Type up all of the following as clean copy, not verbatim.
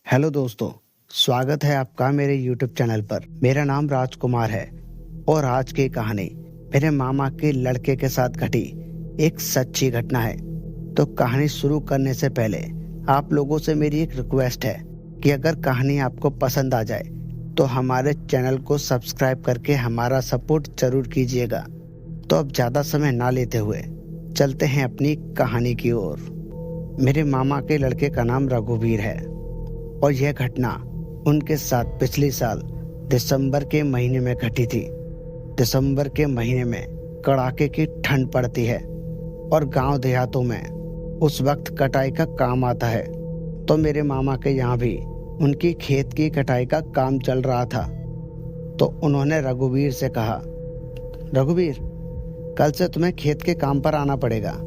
Hello दोस्तों, स्वागत है आपका मेरे YouTube चैनल पर। मेरा नाम राजकुमार है और आज की कहानी मेरे मामा के लड़के के साथ घटी एक सच्ची घटना है। तो कहानी शुरू करने से पहले आप लोगों से मेरी एक रिक्वेस्ट है कि अगर कहानी आपको पसंद आ जाए तो हमारे चैनल को सब्सक्राइब करके हमारा सपोर्ट जरूर कीजिएगा। तो अब ज्यादा समय ना लेते हुए चलते हैं अपनी कहानी की ओर। मेरे मामा के लड़के का नाम रघुवीर है और यह घटना उनके साथ पिछले साल दिसंबर के महीने में घटी थी। दिसंबर के महीने में कड़ाके की ठंड पड़ती है और गांव देहातों में उस वक्त कटाई का काम आता है। तो मेरे मामा के यहाँ भी उनकी खेत की कटाई का काम चल रहा था। तो उन्होंने रघुवीर से कहा, रघुवीर, कल से तुम्हें खेत के काम पर आना पड़ेगा।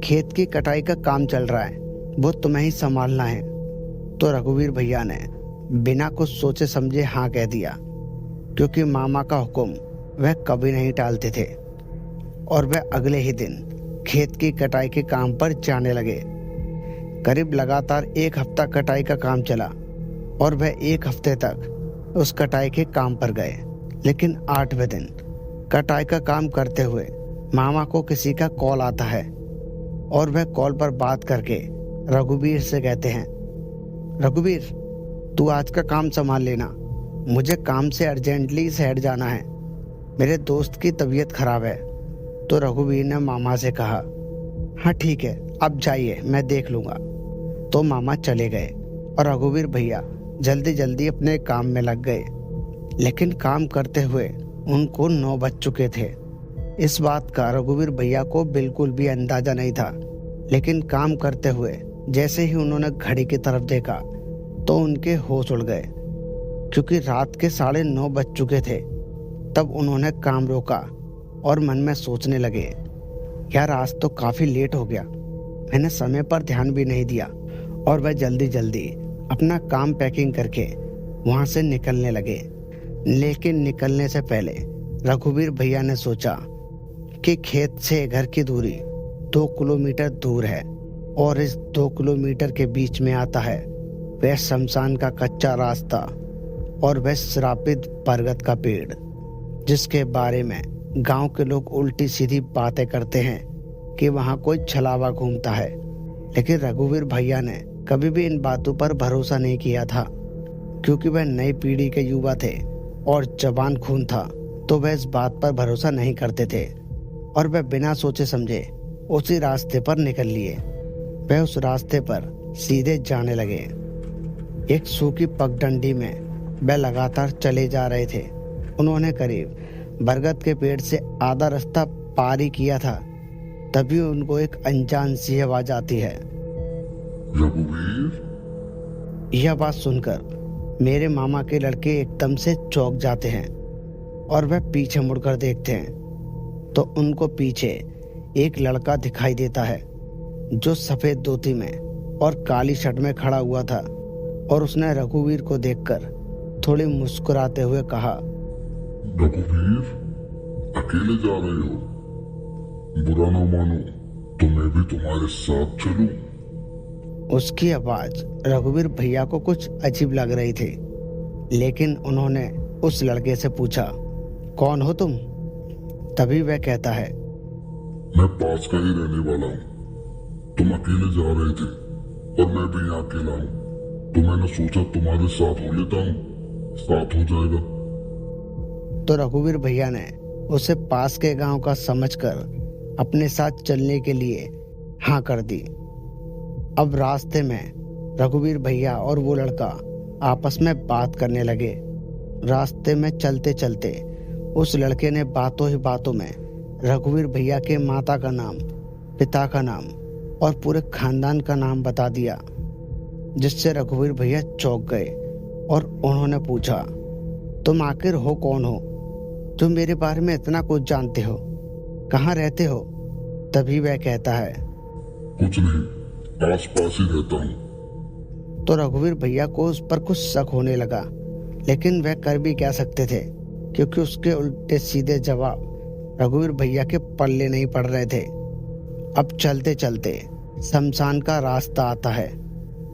खेत की कटाई का काम चल रहा है, वो तुम्हें ही संभालना है। तो रघुवीर भैया ने बिना कुछ सोचे समझे हाँ कह दिया, क्योंकि मामा का हुक्म वह कभी नहीं टालते थे। और वह अगले ही दिन खेत की कटाई के काम पर जाने लगे। करीब लगातार एक हफ्ता कटाई का काम चला और वह एक हफ्ते तक उस कटाई के काम पर गए। लेकिन 8वें दिन कटाई का काम करते हुए मामा को किसी का कॉल आता है और वह कॉल पर बात करके रघुवीर से कहते हैं, रघुवीर, तू आज का काम संभाल लेना, मुझे काम से अर्जेंटली शहर जाना है, मेरे दोस्त की तबीयत खराब है। तो रघुवीर ने मामा से कहा, हाँ ठीक है, अब जाइए, मैं देख लूंगा। तो मामा चले गए और रघुवीर भैया जल्दी जल्दी अपने काम में लग गए। लेकिन काम करते हुए उनको 9 बज चुके थे। इस बात का रघुवीर भैया को बिल्कुल भी अंदाजा नहीं था। लेकिन काम करते हुए जैसे ही उन्होंने घड़ी की तरफ देखा तो उनके होश उड़ गए, क्योंकि रात के 9:30 बज चुके थे। तब उन्होंने काम रोका और मन में सोचने लगे, यार आज तो काफी लेट हो गया, मैंने समय पर ध्यान भी नहीं दिया। और वह जल्दी जल्दी अपना काम पैकिंग करके वहां से निकलने लगे। लेकिन निकलने से पहले रघुवीर भैया ने सोचा कि खेत से घर की दूरी 2 किलोमीटर दूर है और इस 2 किलोमीटर के बीच में आता है वह शमशान का कच्चा रास्ता और वह श्रापित बरगद का पेड़, जिसके बारे में गांव के लोग उल्टी सीधी बातें करते हैं कि वहां कोई छलावा घूमता है। लेकिन रघुवीर भैया ने कभी भी इन बातों पर भरोसा नहीं किया था, क्योंकि वह नई पीढ़ी के युवा थे और जवान खून था। तो वह इस बात पर भरोसा नहीं करते थे और वह बिना सोचे समझे उसी रास्ते पर निकल लिए। वह उस रास्ते पर सीधे जाने लगे। एक सूखी पगडंडी में वह लगातार चले जा रहे थे। उन्होंने करीब बरगद के पेड़ से आधा रास्ता पार ही किया था, तभी उनको एक अनजान सी आवाज आती है, रघुवीर। यह बात सुनकर मेरे मामा के लड़के एकदम से चौंक जाते हैं और वह पीछे मुड़कर देखते हैं तो उनको पीछे एक लड़का दिखाई देता है जो सफेद धोती में और काली शर्ट में खड़ा हुआ था। और उसने रघुवीर को देखकर थोड़ी मुस्कुराते हुए कहा, रघुवीर, अकेले जा रहे हो? बुरा ना मानो तो मैं भी तुम्हारे साथ चलूं? उसकी आवाज रघुवीर भैया को कुछ अजीब लग रही थी। लेकिन उन्होंने उस लड़के से पूछा, कौन हो तुम? तभी वह कहता है, मैं पास का ही रहने वाला हूँ। तुम अकेले जा रहे थे और मैं भी यहाँ अकेला हूँ, तो मैंने सोचा तुम्हारे साथ हो लेता हूँ, साथ हो जाएगा। तो रघुवीर भैया ने उसे पास के गांव का समझकर अपने साथ चलने के लिए हाँ कर दी। अब रास्ते में रघुवीर भैया और वो लड़का आपस में बात करने लगे। रास्ते में चलते चलते उस लड़के ने बातों ही बातों में रघुवीर भैया के माता का नाम, पिता का नाम और पूरे खानदान का नाम बता दिया, जिससे रघुवीर भैया चौंक गए और उन्होंने पूछा, तुम आखिर हो कौन हो, तुम मेरे बारे में इतना कुछ जानते हो, कहाँ रहते हो? तभी वह कहता है, कुछ नहीं, आस पास ही रहता हूँ। तो रघुवीर भैया को उस पर कुछ शक होने लगा, लेकिन वह कर भी क्या सकते थे, क्योंकि उसके उल्टे सीधे जवाब रघुवीर भैया के पल्ले नहीं पड़ रहे थे। अब चलते चलते शमशान का रास्ता आता है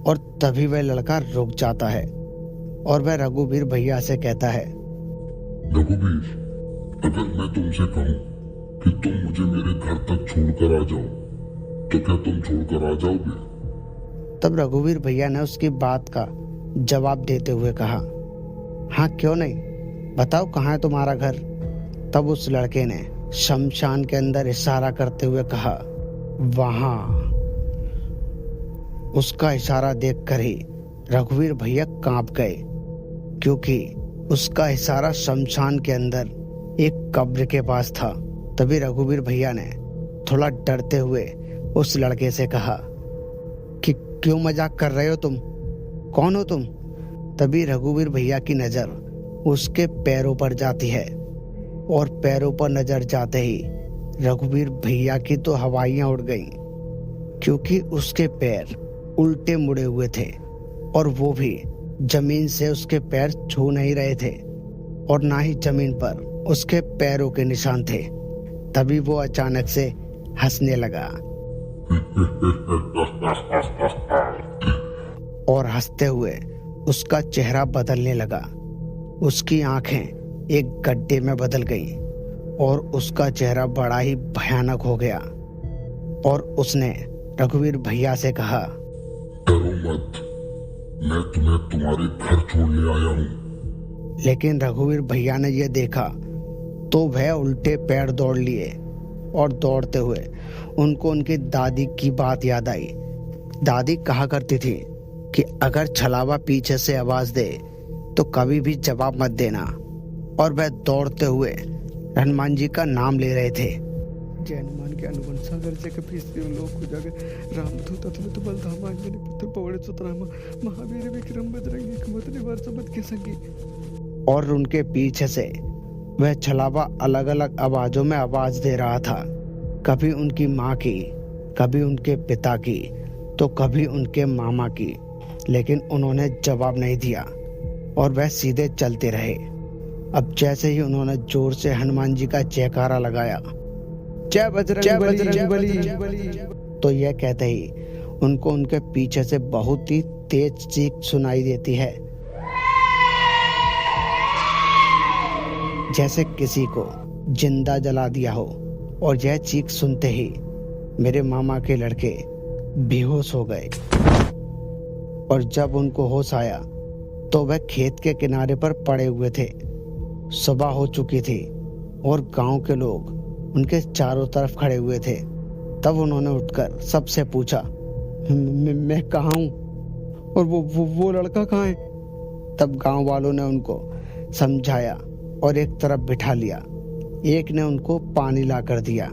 और तभी वह लड़का रुक जाता है और वह रघुवीर भैया से कहता है, रघुवीर, अगर मैं तुमसे कहूं कि तुम मुझे मेरे घर तक छोड़कर आ जाओ तो क्या तुम छोड़कर आ जाओगे? तब रघुवीर भैया ने उसकी बात का जवाब देते हुए कहा, हाँ क्यों नहीं, बताओ कहाँ है तुम्हारा घर। तब उस लड़के ने शमशान के अंदर इशारा करते हुए कहा, वहां। उसका इशारा देखकर ही रघुवीर भैया कांप गए, क्योंकि उसका इशारा शमशान के अंदर एक कब्र के पास था। तभी रघुवीर भैया ने थोड़ा डरते हुए उस लड़के से कहा कि क्यों मजाक कर रहे हो तुम, कौन हो तुम। तभी रघुवीर भैया की नजर उसके पैरों पर जाती है और पैरों पर नजर जाते ही रघुवीर भैया की तो हवाइयां उड़ गईं, क्योंकि उसके पैर उल्टे मुड़े हुए थे और वो भी जमीन से उसके पैर छू नहीं रहे थे और ना ही जमीन पर उसके पैरों के निशान थे। तभी वो अचानक से हंसने लगा और हंसते हुए उसका चेहरा बदलने लगा। उसकी आंखें एक गड्ढे में बदल गईं और उसका चेहरा बड़ा ही भयानक हो गया और उसने रघुवीर भैया से कहा, डरो मत, मैं तुम्हें तुम्हारे घर छोड़ने आया हूँ। लेकिन रघुवीर भैया ने यह देखा तो वह उल्टे पैर दौड़ लिए और दौड़ते हुए उनको उनकी दादी की बात याद आई। दादी कहा करती थी कि अगर छलावा पीछे से आवाज दे तो कभी भी जवाब मत देना, और वह दौड़ते हुए हनुमान जी का नाम ले रहे थे। जय हनुमान के अनुबंध सागर से कपीस लोक उजागर रामदूत अतुलित बल धामा अंजनी पुत्र पवन सुतनामा महावीर विक्रम बजरंगी कुमति निवार समत के संगी। और उनके पीछे से वह छलावा अलग अलग आवाजों में आवाज दे रहा था, कभी उनकी माँ की, कभी उनके पिता की, तो कभी उनके मामा की। लेकिन उन्होंने जवाब नहीं दिया और वह सीधे चलते रहे। अब जैसे ही उन्होंने जोर से हनुमान जी का जयकारा लगाया, जय बजरंग बली, तो यह कहते ही उनको उनके पीछे से बहुत ही तेज चीख सुनाई देती है, जैसे किसी को जिंदा जला दिया हो। और यह चीख सुनते ही मेरे मामा के लड़के बेहोश हो गए और जब उनको होश आया तो वह खेत के किनारे पर पड़े हुए थे। सुबह हो चुकी थी और गांव के लोग उनके चारों तरफ खड़े हुए थे। तब उन्होंने उठकर सबसे पूछा, मैं कहाँ हूँ और वो लड़का कहाँ है। तब गांव वालों ने उनको समझाया और एक तरफ बिठा लिया। एक ने उनको पानी ला कर दिया।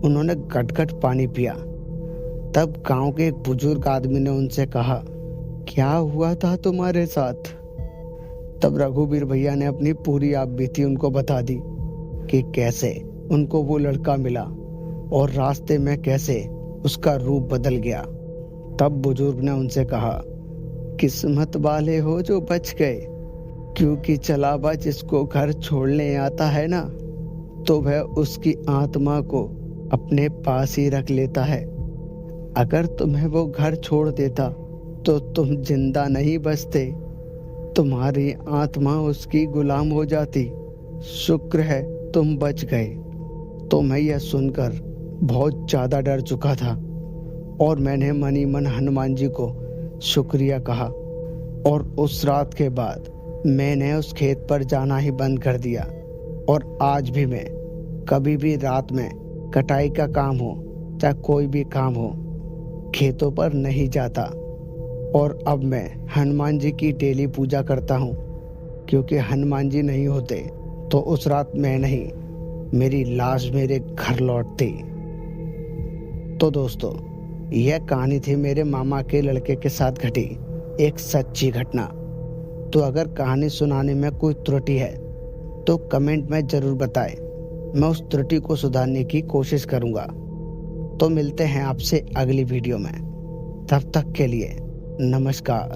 उन्होंने गट-गट पानी पिया। तब गांव के एक बुजुर्ग आदमी ने उनसे कहा, क्या हुआ था तुम्हारे साथ। तब रघुवीर भैया ने अपनी पूरी आपबीती उनको बता दी कि कैसे उनको वो लड़का मिला और रास्ते में कैसे उसका रूप बदल गया। तब बुजुर्ग ने उनसे कहा, किस्मत वाले हो जो बच गए, क्योंकि छलावा जिसको घर छोड़ने आता है ना, तो वह उसकी आत्मा को अपने पास ही रख लेता है। अगर तुम्हें वो घर छोड़ देता तो तुम जिंदा नहीं बचते, तुम्हारी आत्मा उसकी गुलाम हो जाती। शुक्र है तुम बच गए। तो मैं यह सुनकर बहुत ज्यादा डर चुका था और मैंने मनी मन हनुमान जी को शुक्रिया कहा और उस रात के बाद मैंने उस खेत पर जाना ही बंद कर दिया। और आज भी मैं कभी भी रात में कटाई का काम हो चाहे कोई भी काम हो, खेतों पर नहीं जाता। और अब मैं हनुमान जी की डेली पूजा करता हूँ, क्योंकि हनुमान जी नहीं होते तो उस रात मैं नहीं, मेरी लाश मेरे घर लौटती। तो दोस्तों, यह कहानी थी मेरे मामा के लड़के के साथ घटी एक सच्ची घटना। तो अगर कहानी सुनाने में कोई त्रुटि है तो कमेंट में जरूर बताएं, मैं उस त्रुटि को सुधारने की कोशिश करूंगा। तो मिलते हैं आपसे अगली वीडियो में, तब तक के लिए नमस्कार।